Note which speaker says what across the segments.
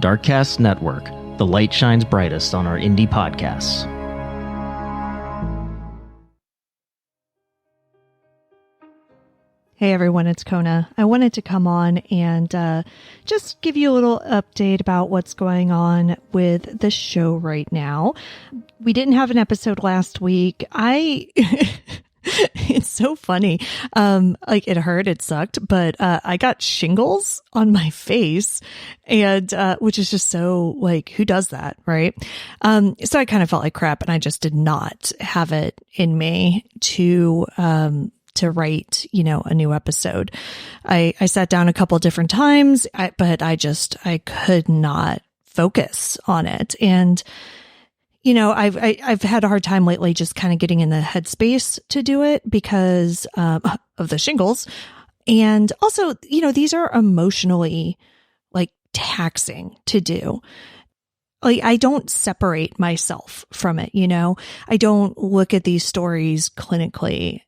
Speaker 1: Darkcast Network. The light shines brightest on our indie podcasts.
Speaker 2: Hey everyone, it's Kona. I wanted to come on and just give you a little update about what's going on with the show right now. We didn't have an episode last week. It's so funny. It hurt, it sucked, but I got shingles on my face, and which is just so who does that, right? So I kind of felt like crap, and I just did not have it in me to write, a new episode. I sat down a couple different times, but I could not focus on it. And, I've had a hard time lately just kind of getting in the headspace to do it because, of the shingles. And also, these are emotionally taxing to do. I don't separate myself from it, I don't look at these stories clinically.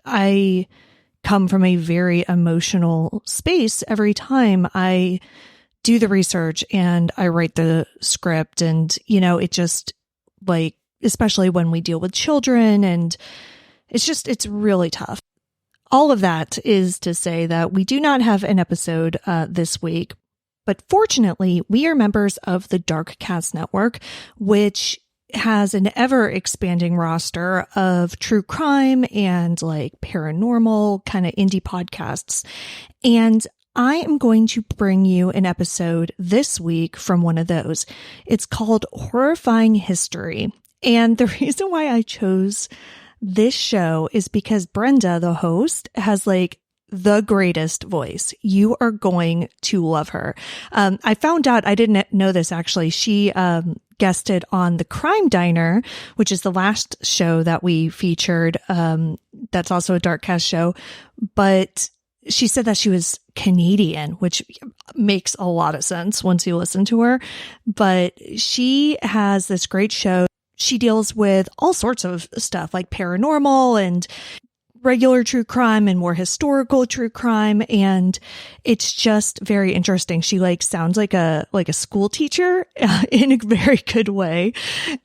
Speaker 2: I come from a very emotional space every time I do the research and I write the script. And, it just especially when we deal with children, and it's really tough. All of that is to say that we do not have an episode this week, but fortunately we are members of the Darkcast Network, which has an ever-expanding roster of true crime and paranormal kind of indie podcasts. And I am going to bring you an episode this week from one of those. It's called Horrifying History. And the reason why I chose this show is because Brenda, the host, has the greatest voice. You are going to love her. I found out, I didn't know this actually. She guested on The Crime Diner, which is the last show that we featured. That's also a Darkcast show. But she said that she was Canadian, which makes a lot of sense once you listen to her. But she has this great show. She deals with all sorts of stuff like paranormal and regular true crime and more historical true crime, and it's just very interesting. She sounds like a school teacher in a very good way.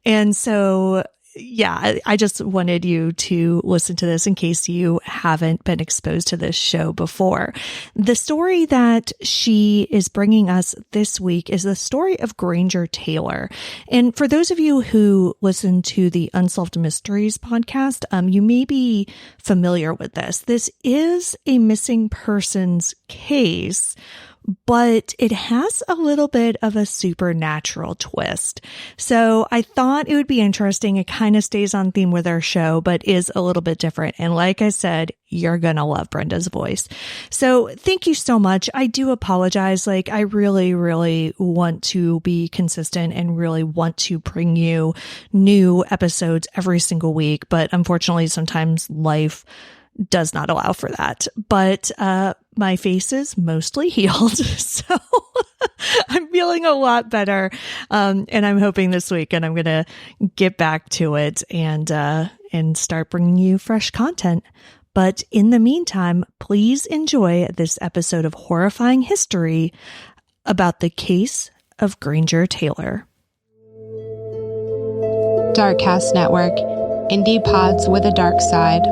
Speaker 2: And so yeah, I just wanted you to listen to this in case you haven't been exposed to this show before. The story that she is bringing us this week is the story of Granger Taylor. And for those of you who listen to the Unsolved Mysteries podcast, you may be familiar with this. This is a missing persons case, but it has a little bit of a supernatural twist. So I thought it would be interesting. It kind of stays on theme with our show, but is a little bit different. And like I said, you're going to love Brenda's voice. So thank you so much. I do apologize. I really, really want to be consistent and really want to bring you new episodes every single week. But unfortunately, sometimes life does not allow for that. But my face is mostly healed, so I'm feeling a lot better. And I'm hoping this weekend I'm going to get back to it and start bringing you fresh content. But in the meantime, please enjoy this episode of Horrifying History about the case of Granger Taylor.
Speaker 3: Darkcast Network, indie pods with a dark side.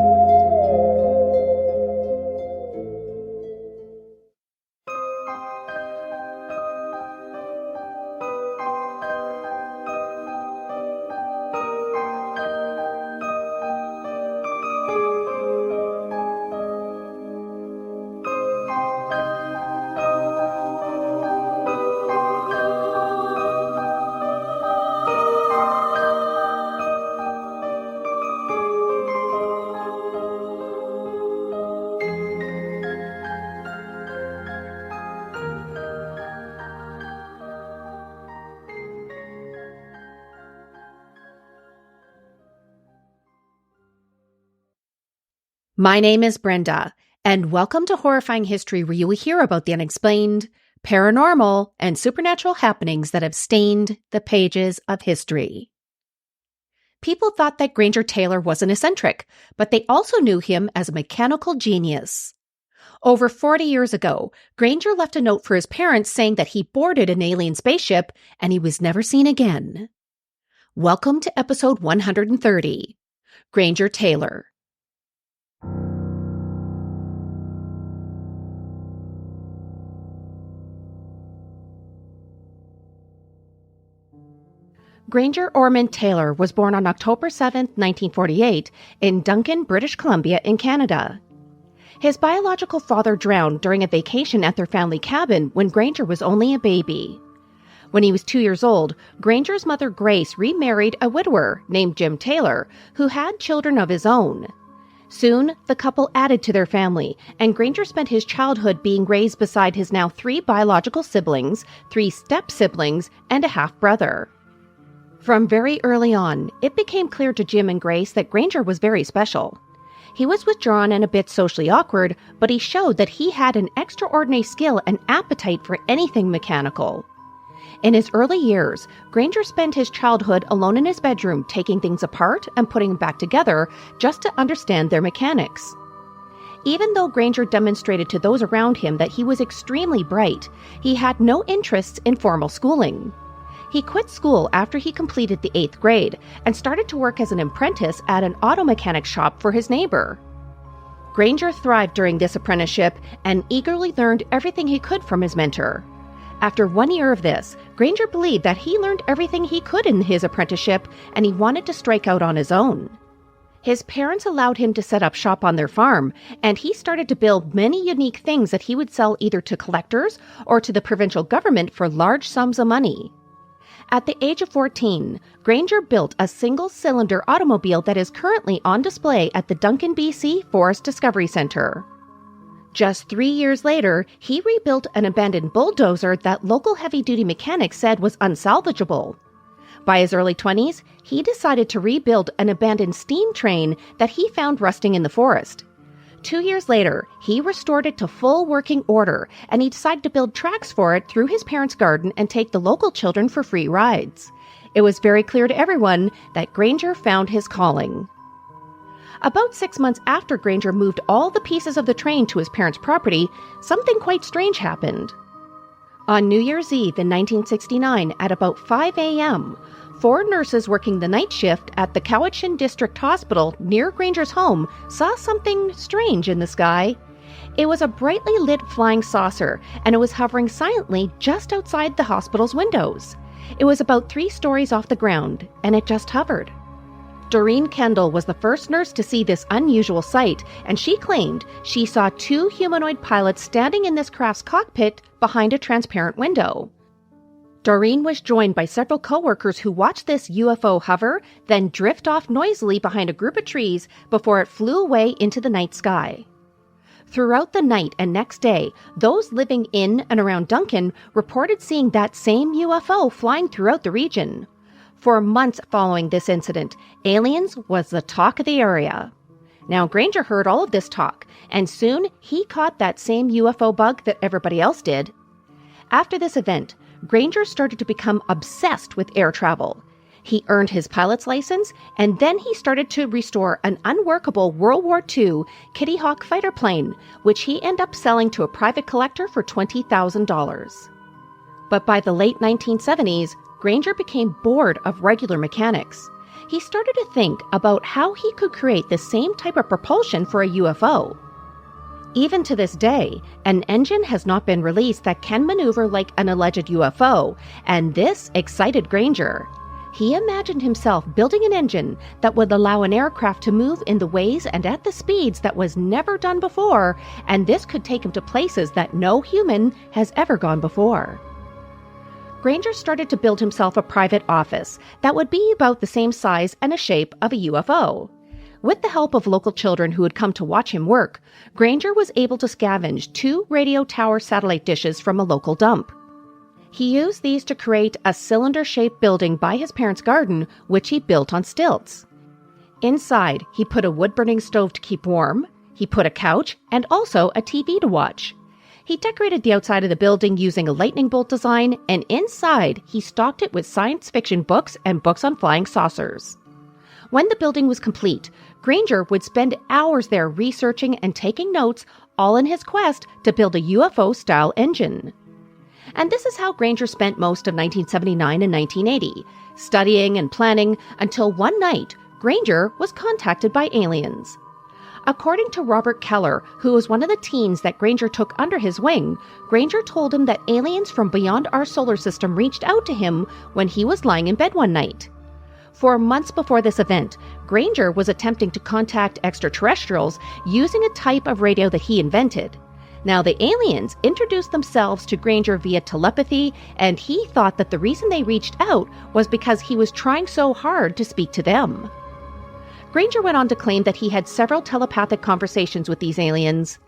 Speaker 4: My name is Brenda, and welcome to Horrifying History, where you will hear about the unexplained, paranormal, and supernatural happenings that have stained the pages of history. People thought that Granger Taylor was an eccentric, but they also knew him as a mechanical genius. Over 40 years ago, Granger left a note for his parents saying that he boarded an alien spaceship and he was never seen again. Welcome to episode 130, Granger Taylor. Granger Ormond Taylor was born on October 7, 1948, in Duncan, British Columbia in Canada. His biological father drowned during a vacation at their family cabin when Granger was only a baby. When he was 2 years old, Granger's mother Grace remarried a widower named Jim Taylor, who had children of his own. Soon, the couple added to their family, and Granger spent his childhood being raised beside his now 3 biological siblings, 3 step-siblings, and a half-brother. From very early on, it became clear to Jim and Grace that Granger was very special. He was withdrawn and a bit socially awkward, but he showed that he had an extraordinary skill and appetite for anything mechanical. In his early years, Granger spent his childhood alone in his bedroom, taking things apart and putting them back together just to understand their mechanics. Even though Granger demonstrated to those around him that he was extremely bright, he had no interests in formal schooling. He quit school after he completed the 8th grade and started to work as an apprentice at an auto mechanic shop for his neighbor. Granger thrived during this apprenticeship and eagerly learned everything he could from his mentor. After 1 year of this, Granger believed that he learned everything he could in his apprenticeship and he wanted to strike out on his own. His parents allowed him to set up shop on their farm, and he started to build many unique things that he would sell either to collectors or to the provincial government for large sums of money. At the age of 14, Granger built a single-cylinder automobile that is currently on display at the Duncan, BC Forest Discovery Centre. Just 3 years later, he rebuilt an abandoned bulldozer that local heavy-duty mechanics said was unsalvageable. By his early 20s, he decided to rebuild an abandoned steam train that he found rusting in the forest. 2 years later, he restored it to full working order, and he decided to build tracks for it through his parents' garden and take the local children for free rides. It was very clear to everyone that Granger found his calling. About 6 months after Granger moved all the pieces of the train to his parents' property, something quite strange happened. On New Year's Eve in 1969, at about 5 a.m., 4 nurses working the night shift at the Cowichan District Hospital near Granger's home saw something strange in the sky. It was a brightly lit flying saucer, and it was hovering silently just outside the hospital's windows. It was about 3 stories off the ground, and it just hovered. Doreen Kendall was the first nurse to see this unusual sight, and she claimed she saw 2 humanoid pilots standing in this craft's cockpit behind a transparent window. Doreen was joined by several co-workers who watched this UFO hover, then drift off noisily behind a group of trees before it flew away into the night sky. Throughout the night and next day, those living in and around Duncan reported seeing that same UFO flying throughout the region. For months following this incident, aliens was the talk of the area. Now, Granger heard all of this talk, and soon he caught that same UFO bug that everybody else did. After this event, Granger started to become obsessed with air travel. He earned his pilot's license, and then he started to restore an unworkable World War II Kitty Hawk fighter plane, which he ended up selling to a private collector for $20,000. But by the late 1970s, Granger became bored of regular mechanics. He started to think about how he could create the same type of propulsion for a UFO. Even to this day, an engine has not been released that can maneuver like an alleged UFO, and this excited Granger. He imagined himself building an engine that would allow an aircraft to move in the ways and at the speeds that was never done before, and this could take him to places that no human has ever gone before. Granger started to build himself a private office that would be about the same size and a shape of a UFO. With the help of local children who had come to watch him work, Granger was able to scavenge 2 radio tower satellite dishes from a local dump. He used these to create a cylinder-shaped building by his parents' garden, which he built on stilts. Inside, he put a wood-burning stove to keep warm, he put a couch, and also a TV to watch. He decorated the outside of the building using a lightning bolt design, and inside, he stocked it with science fiction books and books on flying saucers. When the building was complete, Granger would spend hours there researching and taking notes, all in his quest to build a UFO-style engine. And this is how Granger spent most of 1979 and 1980, studying and planning until one night, Granger was contacted by aliens. According to Robert Keller, who was one of the teens that Granger took under his wing, Granger told him that aliens from beyond our solar system reached out to him when he was lying in bed one night. For months before this event, Granger was attempting to contact extraterrestrials using a type of radio that he invented. Now, the aliens introduced themselves to Granger via telepathy, and he thought that the reason they reached out was because he was trying so hard to speak to them. Granger went on to claim that he had several telepathic conversations with these aliens.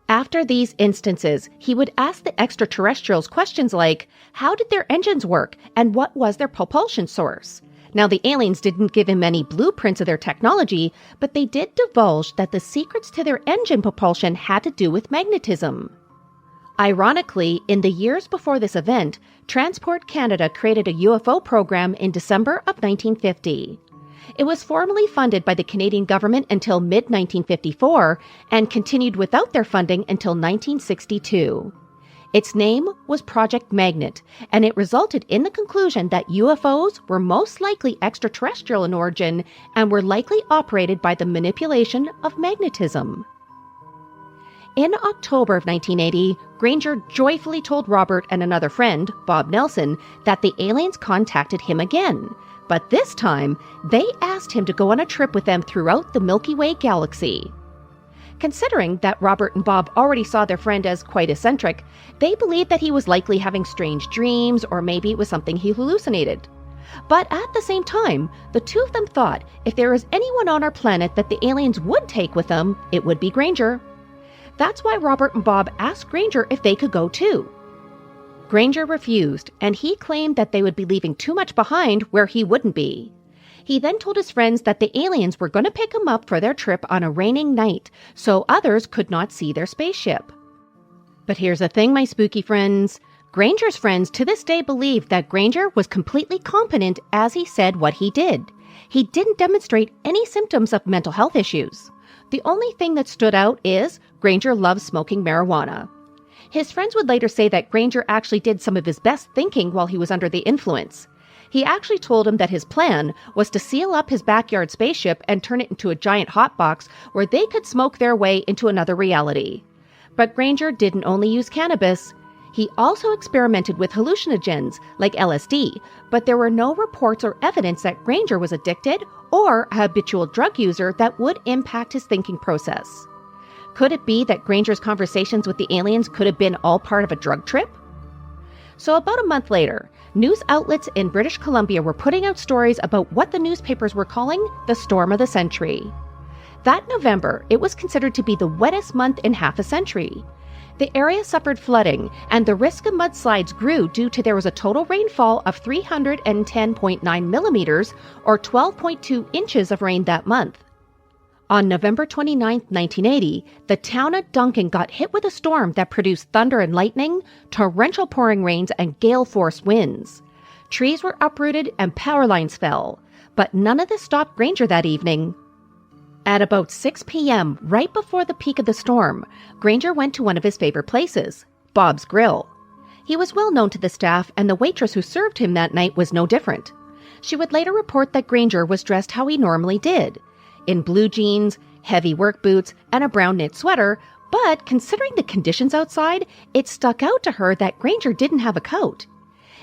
Speaker 4: After these instances, he would ask the extraterrestrials questions like, how did their engines work and what was their propulsion source? Now, the aliens didn't give him any blueprints of their technology, but they did divulge that the secrets to their engine propulsion had to do with magnetism. Ironically, in the years before this event, Transport Canada created a UFO program in December of 1950. It was formally funded by the Canadian government until mid-1954 and continued without their funding until 1962. Its name was Project Magnet, and it resulted in the conclusion that UFOs were most likely extraterrestrial in origin and were likely operated by the manipulation of magnetism. In October of 1980, Granger joyfully told Robert and another friend, Bob Nelson, that the aliens contacted him again. But this time, they asked him to go on a trip with them throughout the Milky Way galaxy. Considering that Robert and Bob already saw their friend as quite eccentric, they believed that he was likely having strange dreams, or maybe it was something he hallucinated. But at the same time, the two of them thought if there was anyone on our planet that the aliens would take with them, it would be Granger. That's why Robert and Bob asked Granger if they could go too. Granger refused, and he claimed that they would be leaving too much behind where he wouldn't be. He then told his friends that the aliens were going to pick him up for their trip on a raining night, so others could not see their spaceship. But here's the thing, my spooky friends. Granger's friends to this day believe that Granger was completely competent as he said what he did. He didn't demonstrate any symptoms of mental health issues. The only thing that stood out is Granger loves smoking marijuana. His friends would later say that Granger actually did some of his best thinking while he was under the influence. He actually told him that his plan was to seal up his backyard spaceship and turn it into a giant hotbox where they could smoke their way into another reality. But Granger didn't only use cannabis. He also experimented with hallucinogens like LSD, but there were no reports or evidence that Granger was addicted or a habitual drug user that would impact his thinking process. Could it be that Granger's conversations with the aliens could have been all part of a drug trip? So about a month later, news outlets in British Columbia were putting out stories about what the newspapers were calling the storm of the century. That November, it was considered to be the wettest month in half a century. The area suffered flooding, and the risk of mudslides grew due to there was a total rainfall of 310.9 millimeters, or 12.2 inches of rain that month. On November 29, 1980, the town of Duncan got hit with a storm that produced thunder and lightning, torrential pouring rains, and gale-force winds. Trees were uprooted and power lines fell, but none of this stopped Granger that evening. At about 6 p.m., right before the peak of the storm, Granger went to one of his favorite places, Bob's Grill. He was well known to the staff, and the waitress who served him that night was no different. She would later report that Granger was dressed how he normally did, in blue jeans, heavy work boots, and a brown knit sweater, but considering the conditions outside, it stuck out to her that Granger didn't have a coat.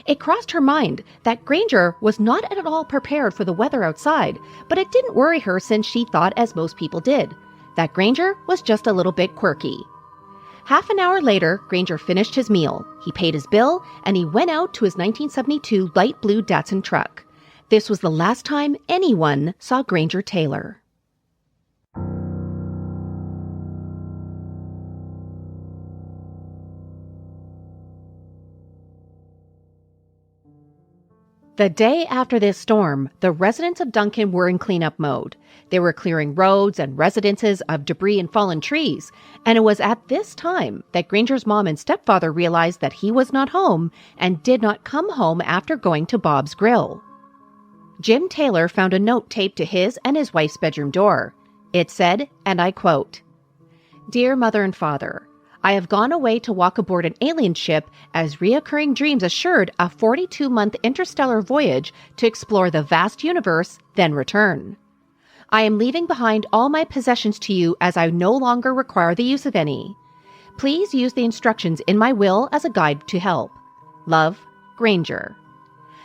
Speaker 4: It crossed her mind that Granger was not at all prepared for the weather outside, but it didn't worry her since she thought, as most people did, that Granger was just a little bit quirky. Half an hour later, Granger finished his meal, he paid his bill, and he went out to his 1972 light blue Datsun truck. This was the last time anyone saw Granger Taylor. The day after this storm, the residents of Duncan were in cleanup mode. They were clearing roads and residences of debris and fallen trees, and it was at this time that Granger's mom and stepfather realized that he was not home and did not come home after going to Bob's Grill. Jim Taylor found a note taped to his and his wife's bedroom door. It said, and I quote, Dear Mother and Father, I have gone away to walk aboard an alien ship as reoccurring dreams assured a 42-month interstellar voyage to explore the vast universe, then return. I am leaving behind all my possessions to you as I no longer require the use of any. Please use the instructions in my will as a guide to help. Love, Granger.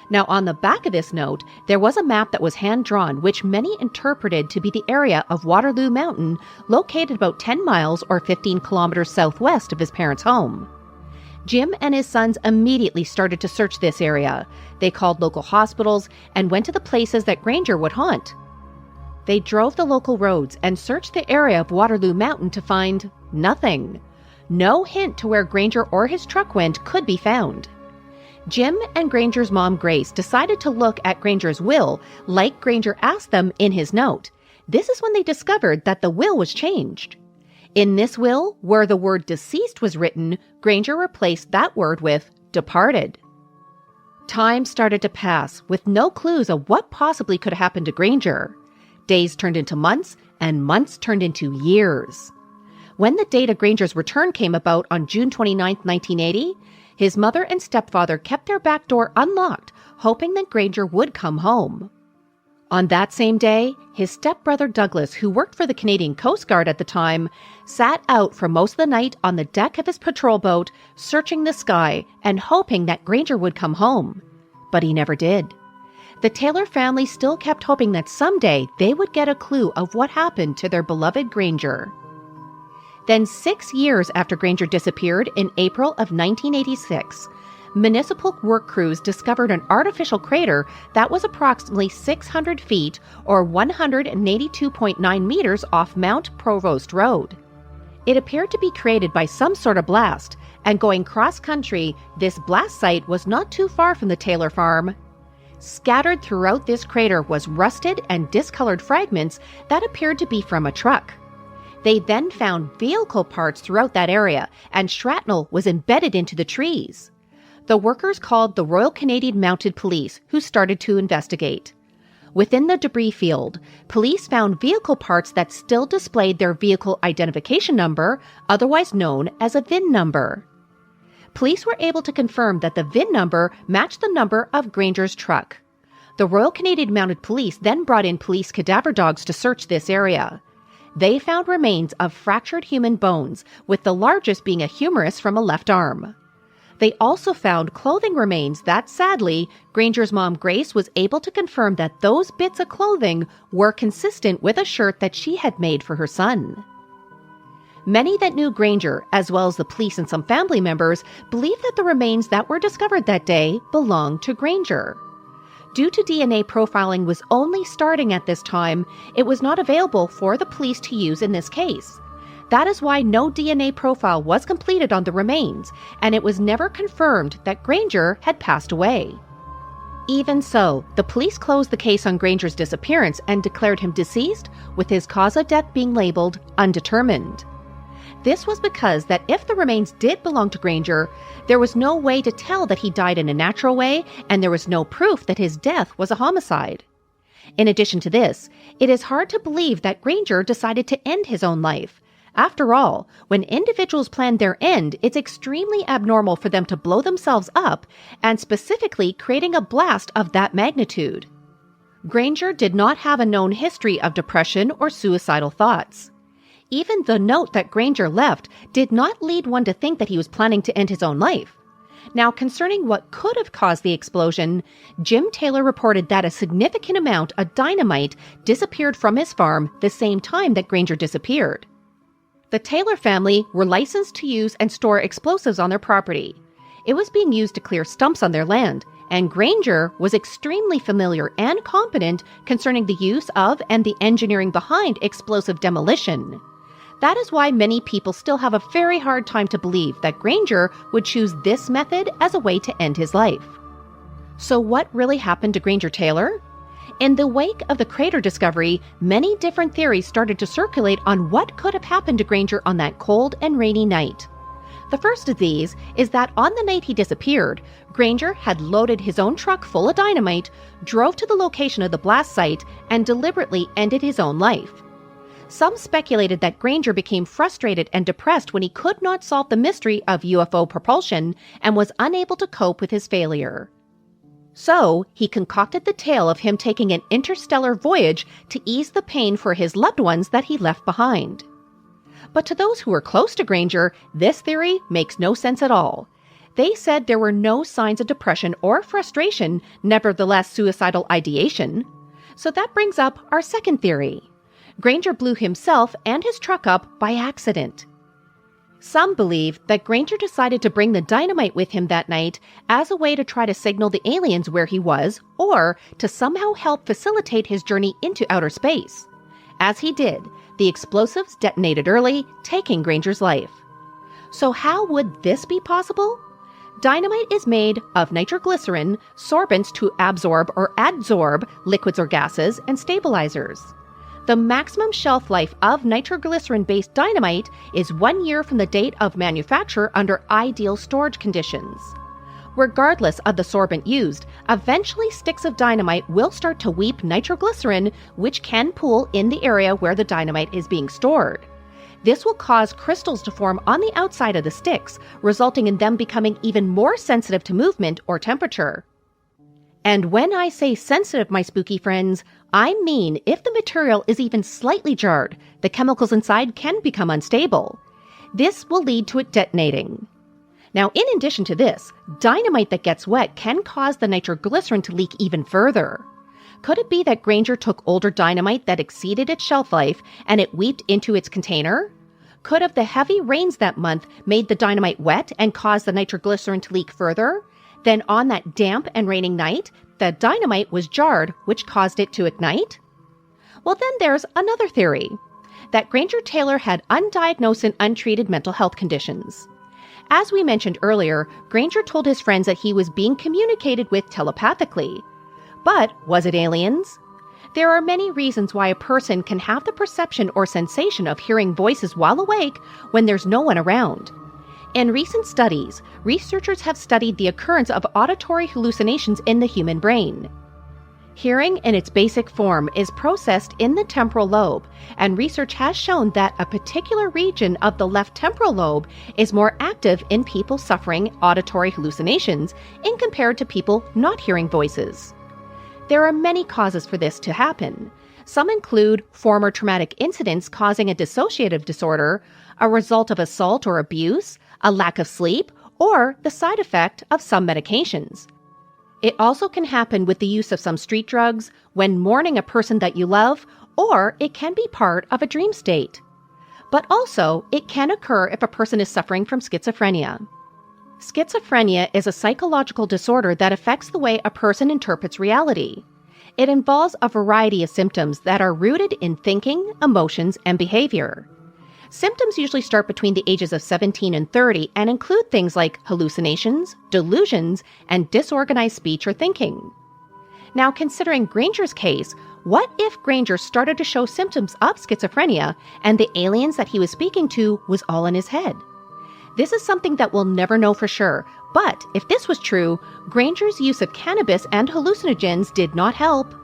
Speaker 4: Now, on the back of this note, there was a map that was hand-drawn, which many interpreted to be the area of Waterloo Mountain, located about 10 miles or 15 kilometers southwest of his parents' home. Jim and his sons immediately started to search this area. They called local hospitals and went to the places that Granger would haunt. They drove the local roads and searched the area of Waterloo Mountain to find nothing. No hint to where Granger or his truck went could be found. Jim and Granger's mom, Grace, decided to look at Granger's will, like Granger asked them in his note. This is when they discovered that the will was changed. In this will, where the word deceased was written, Granger replaced that word with departed. Time started to pass, with no clues of what possibly could happen to Granger. Days turned into months, and months turned into years. When the date of Granger's return came about on June 29, 1980, his mother and stepfather kept their back door unlocked, hoping that Granger would come home. On that same day, his stepbrother Douglas, who worked for the Canadian Coast Guard at the time, sat out for most of the night on the deck of his patrol boat, searching the sky and hoping that Granger would come home. But he never did. The Taylor family still kept hoping that someday they would get a clue of what happened to their beloved Granger. Then 6 years after Granger disappeared in April of 1986, municipal work crews discovered an artificial crater that was approximately 600 feet or 182.9 meters off Mount Provost Road. It appeared to be created by some sort of blast, and going cross-country, this blast site was not too far from the Taylor farm. Scattered throughout this crater was rusted and discolored fragments that appeared to be from a truck. They then found vehicle parts throughout that area, and shrapnel was embedded into the trees. The workers called the Royal Canadian Mounted Police, who started to investigate. Within the debris field, police found vehicle parts that still displayed their vehicle identification number, otherwise known as a VIN number. Police were able to confirm that the VIN number matched the number of Granger's truck. The Royal Canadian Mounted Police then brought in police cadaver dogs to search this area. They found remains of fractured human bones, with the largest being a humerus from a left arm. They also found clothing remains that, sadly, Granger's mom Grace was able to confirm that those bits of clothing were consistent with a shirt that she had made for her son. Many that knew Granger, as well as the police and some family members, believed that the remains that were discovered that day belonged to Granger. Due to DNA profiling was only starting at this time, it was not available for the police to use in this case. That is why no DNA profile was completed on the remains, and it was never confirmed that Granger had passed away. Even so, the police closed the case on Granger's disappearance and declared him deceased, with his cause of death being labeled undetermined. This was because that if the remains did belong to Granger, there was no way to tell that he died in a natural way, and there was no proof that his death was a homicide. In addition to this, it is hard to believe that Granger decided to end his own life. After all, when individuals plan their end, it's extremely abnormal for them to blow themselves up, and specifically creating a blast of that magnitude. Granger did not have a known history of depression or suicidal thoughts. Even the note that Granger left did not lead one to think that he was planning to end his own life. Now, concerning what could have caused the explosion, Jim Taylor reported that a significant amount of dynamite disappeared from his farm the same time that Granger disappeared. The Taylor family were licensed to use and store explosives on their property. It was being used to clear stumps on their land, and Granger was extremely familiar and competent concerning the use of and the engineering behind explosive demolition. That is why many people still have a very hard time to believe that Granger would choose this method as a way to end his life. So what really happened to Granger Taylor? In the wake of the crater discovery, many different theories started to circulate on what could have happened to Granger on that cold and rainy night. The first of these is that on the night he disappeared, Granger had loaded his own truck full of dynamite, drove to the location of the blast site, and deliberately ended his own life. Some speculated that Granger became frustrated and depressed when he could not solve the mystery of UFO propulsion and was unable to cope with his failure. So, he concocted the tale of him taking an interstellar voyage to ease the pain for his loved ones that he left behind. But to those who were close to Granger, this theory makes no sense at all. They said there were no signs of depression or frustration, nevertheless suicidal ideation. So that brings up our second theory. Granger blew himself and his truck up by accident. Some believe that Granger decided to bring the dynamite with him that night as a way to try to signal the aliens where he was, or to somehow help facilitate his journey into outer space. As he did, the explosives detonated early, taking Granger's life. So how would this be possible? Dynamite is made of nitroglycerin, sorbents to absorb or adsorb liquids or gases, and stabilizers. The maximum shelf life of nitroglycerin-based dynamite is 1 year from the date of manufacture under ideal storage conditions. Regardless of the sorbent used, eventually sticks of dynamite will start to weep nitroglycerin, which can pool in the area where the dynamite is being stored. This will cause crystals to form on the outside of the sticks, resulting in them becoming even more sensitive to movement or temperature. And when I say sensitive, my spooky friends, I mean if the material is even slightly jarred, the chemicals inside can become unstable. This will lead to it detonating. Now, in addition to this, dynamite that gets wet can cause the nitroglycerin to leak even further. Could it be that Granger took older dynamite that exceeded its shelf life and it weeped into its container? Could have the heavy rains that month made the dynamite wet and caused the nitroglycerin to leak further? Then on that damp and raining night, the dynamite was jarred, which caused it to ignite? Well, then there's another theory, that Granger Taylor had undiagnosed and untreated mental health conditions. As we mentioned earlier, Granger told his friends that he was being communicated with telepathically. But was it aliens? There are many reasons why a person can have the perception or sensation of hearing voices while awake when there's no one around. In recent studies, researchers have studied the occurrence of auditory hallucinations in the human brain. Hearing in its basic form is processed in the temporal lobe, and research has shown that a particular region of the left temporal lobe is more active in people suffering auditory hallucinations in compared to people not hearing voices. There are many causes for this to happen. Some include former traumatic incidents causing a dissociative disorder, a result of assault or abuse, a lack of sleep, or the side effect of some medications. It also can happen with the use of some street drugs, when mourning a person that you love, or it can be part of a dream state. But also, it can occur if a person is suffering from schizophrenia. Schizophrenia is a psychological disorder that affects the way a person interprets reality. It involves a variety of symptoms that are rooted in thinking, emotions, and behavior. Symptoms usually start between the ages of 17 and 30 and include things like hallucinations, delusions, and disorganized speech or thinking. Now, considering Granger's case, what if Granger started to show symptoms of schizophrenia and the aliens that he was speaking to was all in his head? This is something that we'll never know for sure, but if this was true, Granger's use of cannabis and hallucinogens did not help.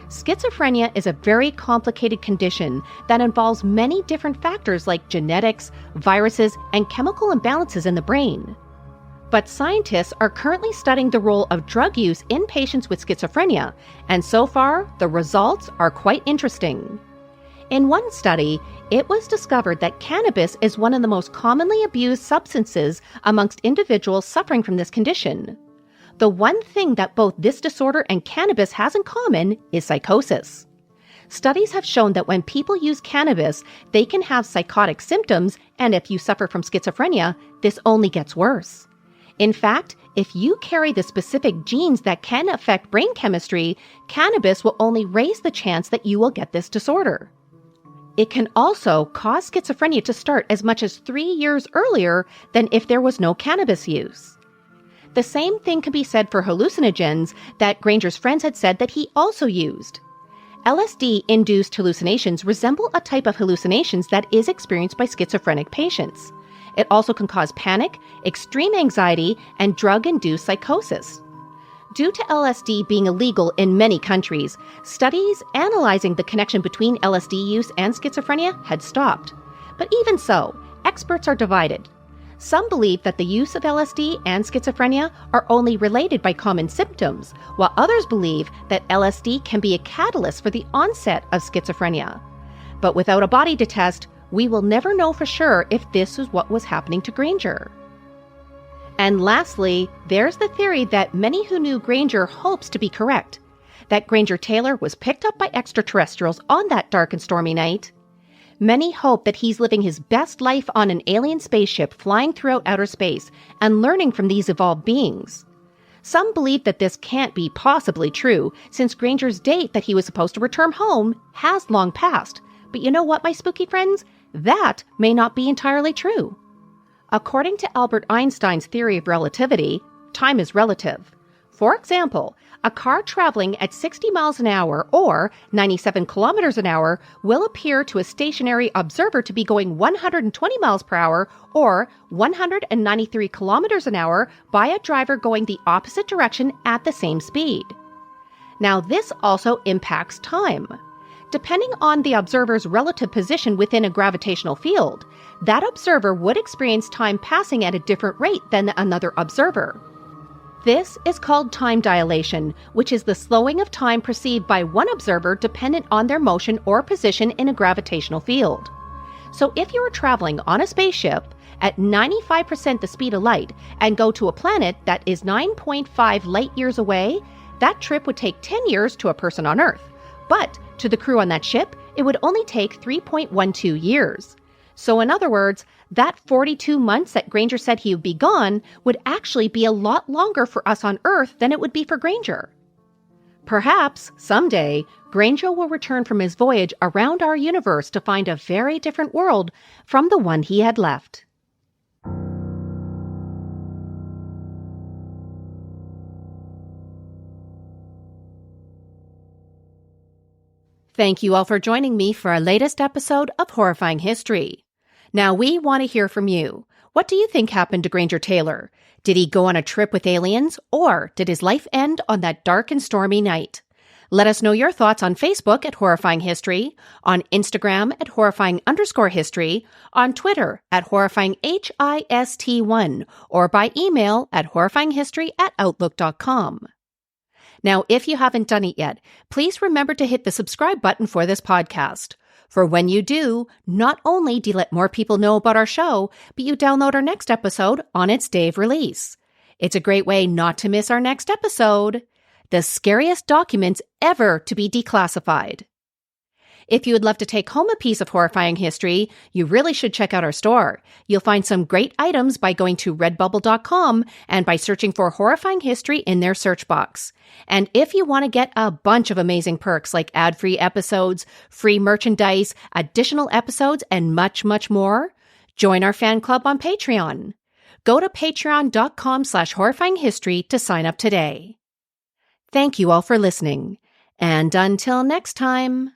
Speaker 4: Schizophrenia is a very complicated condition that involves many different factors like genetics, viruses, and chemical imbalances in the brain. But scientists are currently studying the role of drug use in patients with schizophrenia, and so far, the results are quite interesting. In one study, it was discovered that cannabis is one of the most commonly abused substances amongst individuals suffering from this condition. The one thing that both this disorder and cannabis has in common is psychosis. Studies have shown that when people use cannabis, they can have psychotic symptoms, and if you suffer from schizophrenia, this only gets worse. In fact, if you carry the specific genes that can affect brain chemistry, cannabis will only raise the chance that you will get this disorder. It can also cause schizophrenia to start as much as 3 years earlier than if there was no cannabis use. The same thing can be said for hallucinogens that Granger's friends had said that he also used. LSD-induced hallucinations resemble a type of hallucinations that is experienced by schizophrenic patients. It also can cause panic, extreme anxiety, and drug-induced psychosis. Due to LSD being illegal in many countries, studies analyzing the connection between LSD use and schizophrenia had stopped. But even so, experts are divided. Some believe that the use of LSD and schizophrenia are only related by common symptoms, while others believe that LSD can be a catalyst for the onset of schizophrenia. But without a body to test, we will never know for sure if this is what was happening to Granger. And lastly, there's the theory that many who knew Granger hopes to be correct, that Granger Taylor was picked up by extraterrestrials on that dark and stormy night. Many hope that he's living his best life on an alien spaceship flying throughout outer space and learning from these evolved beings. Some believe that this can't be possibly true, since Granger's date that he was supposed to return home has long passed. But you know what, my spooky friends? That may not be entirely true. According to Albert Einstein's theory of relativity, time is relative. For example, a car traveling at 60 miles an hour or 97 kilometers an hour will appear to a stationary observer to be going 120 miles per hour or 193 kilometers an hour by a driver going the opposite direction at the same speed. Now, this also impacts time. Depending on the observer's relative position within a gravitational field, that observer would experience time passing at a different rate than another observer. This is called time dilation, which is the slowing of time perceived by one observer dependent on their motion or position in a gravitational field. So if you were traveling on a spaceship at 95% the speed of light and go to a planet that is 9.5 light years away, that trip would take 10 years to a person on Earth. But to the crew on that ship, it would only take 3.12 years. So in other words, that 42 months that Granger said he would be gone would actually be a lot longer for us on Earth than it would be for Granger. Perhaps, someday, Granger will return from his voyage around our universe to find a very different world from the one he had left. Thank you all for joining me for our latest episode of Horrifying History. Now, we want to hear from you. What do you think happened to Granger Taylor? Did he go on a trip with aliens, or did his life end on that dark and stormy night? Let us know your thoughts on Facebook at Horrifying History, on Instagram at Horrifying_History, on Twitter at HorrifyingHIST1, or by email at horrifyinghistory@outlook.com. Now, if you haven't done it yet, please remember to hit the subscribe button for this podcast. For when you do, not only do you let more people know about our show, but you download our next episode on its day of release. It's a great way not to miss our next episode, The Scariest Documents Ever to be Declassified. If you would love to take home a piece of horrifying history, you really should check out our store. You'll find some great items by going to redbubble.com and by searching for Horrifying History in their search box. And if you want to get a bunch of amazing perks like ad-free episodes, free merchandise, additional episodes, and much, much more, join our fan club on Patreon. Go to patreon.com/horrifyinghistory to sign up today. Thank you all for listening. And until next time.